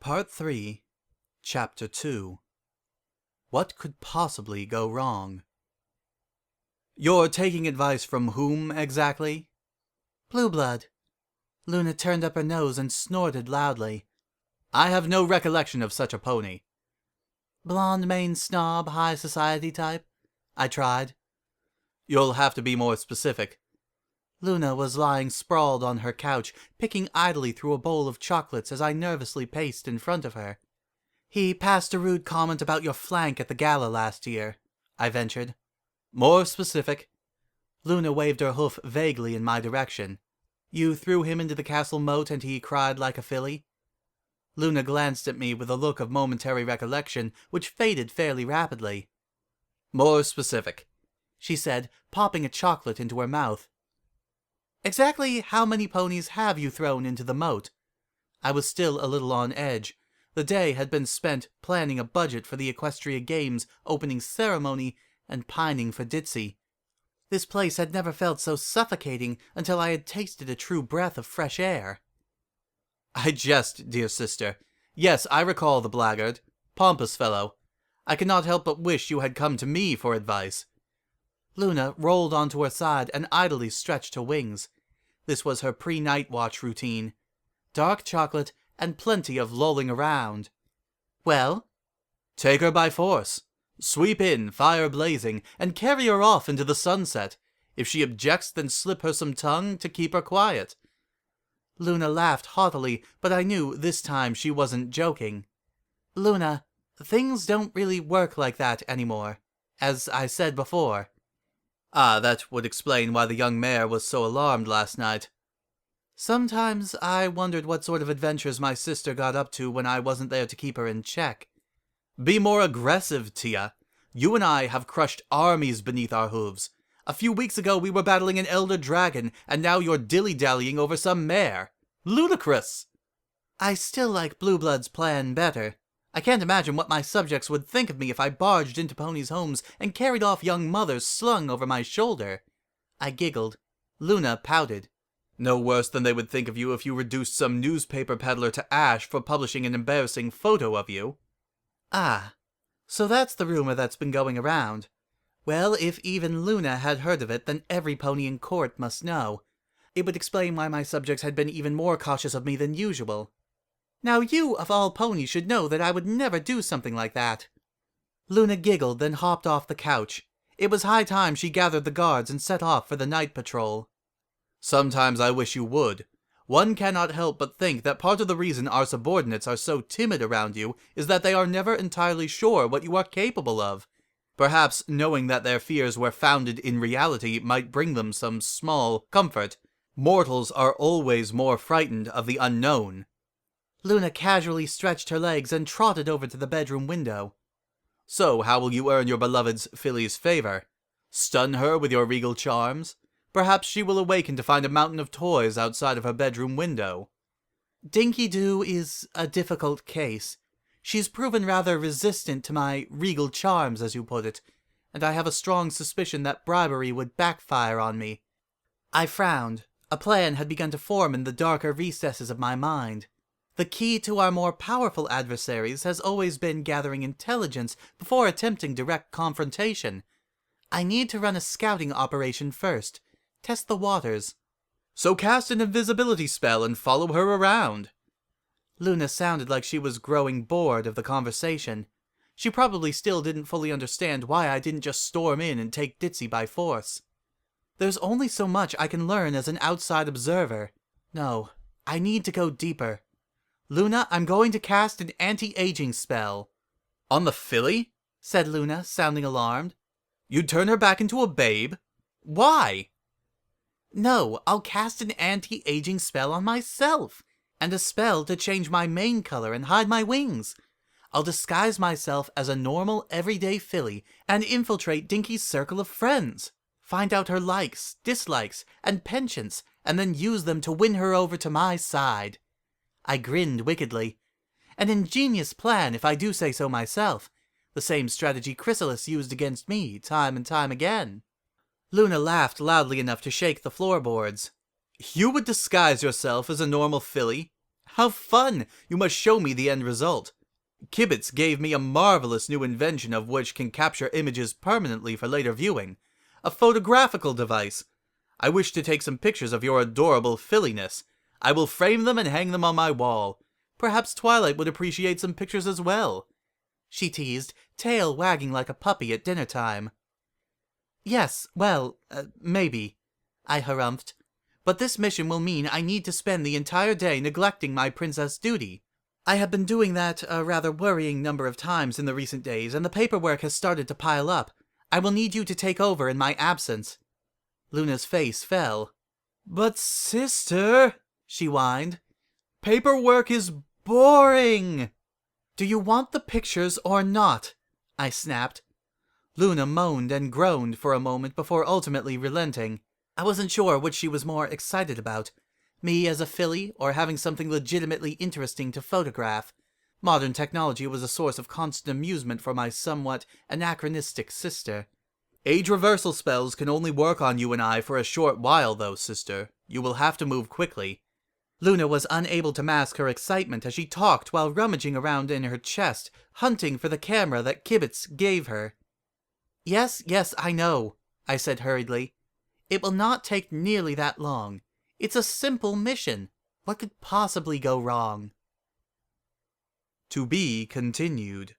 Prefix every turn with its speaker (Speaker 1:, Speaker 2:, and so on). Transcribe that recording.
Speaker 1: Part 3, Chapter 2. What could possibly go wrong? You're taking advice from whom, exactly?
Speaker 2: Blue blood. Luna turned up her nose and snorted loudly.
Speaker 1: I have no recollection of such a pony.
Speaker 2: Blonde mane snob, high society type? I tried.
Speaker 1: You'll have to be more specific.
Speaker 2: Luna was lying sprawled on her couch, picking idly through a bowl of chocolates as I nervously paced in front of her. He passed a rude comment about your flank at the gala last year, I ventured.
Speaker 1: More specific.
Speaker 2: Luna waved her hoof vaguely in my direction. You threw him into the castle moat and he cried like a filly? Luna glanced at me with a look of momentary recollection, which faded fairly rapidly.
Speaker 1: More specific,
Speaker 2: she said, popping a chocolate into her mouth. Exactly how many ponies have you thrown into the moat? I was still a little on edge. The day had been spent planning a budget for the Equestria Games opening ceremony and pining for Ditzy. This place had never felt so suffocating until I had tasted a true breath of fresh air.
Speaker 1: I jest, dear sister. Yes, I recall the blackguard. Pompous fellow. I cannot help but wish you had come to me for advice.
Speaker 2: Luna rolled onto her side and idly stretched her wings. This was her pre-night watch routine. Dark chocolate and plenty of lolling around. Well?
Speaker 1: Take her by force. Sweep in, fire blazing, and carry her off into the sunset. If she objects, then slip her some tongue to keep her quiet.
Speaker 2: Luna laughed haughtily, but I knew this time she wasn't joking. Luna, things don't really work like that anymore, as I said before.
Speaker 1: Ah, that would explain why the young mare was so alarmed last night.
Speaker 2: Sometimes I wondered what sort of adventures my sister got up to when I wasn't there to keep her in check.
Speaker 1: Be more aggressive, Tia. You and I have crushed armies beneath our hooves. A few weeks ago we were battling an elder dragon, and now you're dilly-dallying over some mare. Ludicrous!
Speaker 2: I still like Blue Blood's plan better. I can't imagine what my subjects would think of me if I barged into ponies' homes and carried off young mothers slung over my shoulder. I giggled. Luna pouted.
Speaker 1: No worse than they would think of you if you reduced some newspaper peddler to ash for publishing an embarrassing photo of you.
Speaker 2: Ah, so that's the rumor that's been going around. Well, if even Luna had heard of it, then every pony in court must know. It would explain why my subjects had been even more cautious of me than usual. Now you, of all ponies, should know that I would never do something like that. Luna giggled, then hopped off the couch. It was high time she gathered the guards and set off for the night patrol.
Speaker 1: Sometimes I wish you would. One cannot help but think that part of the reason our subordinates are so timid around you is that they are never entirely sure what you are capable of. Perhaps knowing that their fears were founded in reality might bring them some small comfort. Mortals are always more frightened of the unknown.
Speaker 2: Luna casually stretched her legs and trotted over to the bedroom window.
Speaker 1: So how will you earn your beloved's filly's favor? Stun her with your regal charms? Perhaps she will awaken to find a mountain of toys outside of her bedroom window.
Speaker 2: Dinky-Doo is a difficult case. She's proven rather resistant to my regal charms, as you put it, and I have a strong suspicion that bribery would backfire on me. I frowned. A plan had begun to form in the darker recesses of my mind. The key to our more powerful adversaries has always been gathering intelligence before attempting direct confrontation. I need to run a scouting operation first. Test the waters.
Speaker 1: So cast an invisibility spell and follow her around.
Speaker 2: Luna sounded like she was growing bored of the conversation. She probably still didn't fully understand why I didn't just storm in and take Ditzy by force. There's only so much I can learn as an outside observer. No, I need to go deeper. Luna, I'm going to cast an anti-aging spell.
Speaker 1: On the filly?
Speaker 2: Said Luna, sounding alarmed.
Speaker 1: You'd turn her back into a babe? Why?
Speaker 2: No, I'll cast an anti-aging spell on myself, and a spell to change my mane color and hide my wings. I'll disguise myself as a normal, everyday filly and infiltrate Dinky's circle of friends. Find out her likes, dislikes, and penchants, and then use them to win her over to my side. I grinned wickedly. An ingenious plan, if I do say so myself. The same strategy Chrysalis used against me, time and time again. Luna laughed loudly enough to shake the floorboards.
Speaker 1: You would disguise yourself as a normal filly? How fun! You must show me the end result. Kibitz gave me a marvelous new invention of which can capture images permanently for later viewing. A photographical device. I wish to take some pictures of your adorable filliness. I will frame them and hang them on my wall. Perhaps Twilight would appreciate some pictures as well, she teased, tail wagging like a puppy at dinner time. Yes, well, maybe, I harumphed. But this mission will mean I need to spend the entire day neglecting my princess duty. I have been doing that a rather worrying number of times in the recent days, and the paperwork has started to pile up. I will need you to take over in my absence. Luna's face fell. But sister, she whined, paperwork is boring. Do you want the pictures or not? I snapped. Luna moaned and groaned for a moment before ultimately relenting. I wasn't sure which she was more excited about, me as a filly or having something legitimately interesting to photograph. Modern technology was a source of constant amusement for my somewhat anachronistic sister. Age reversal spells can only work on you and I for a short while, though, sister. You will have to move quickly. Luna was unable to mask her excitement as she talked while rummaging around in her chest, hunting for the camera that Kibitz gave her. Yes, I know, I said hurriedly. It will not take nearly that long. It's a simple mission. What could possibly go wrong? To be continued.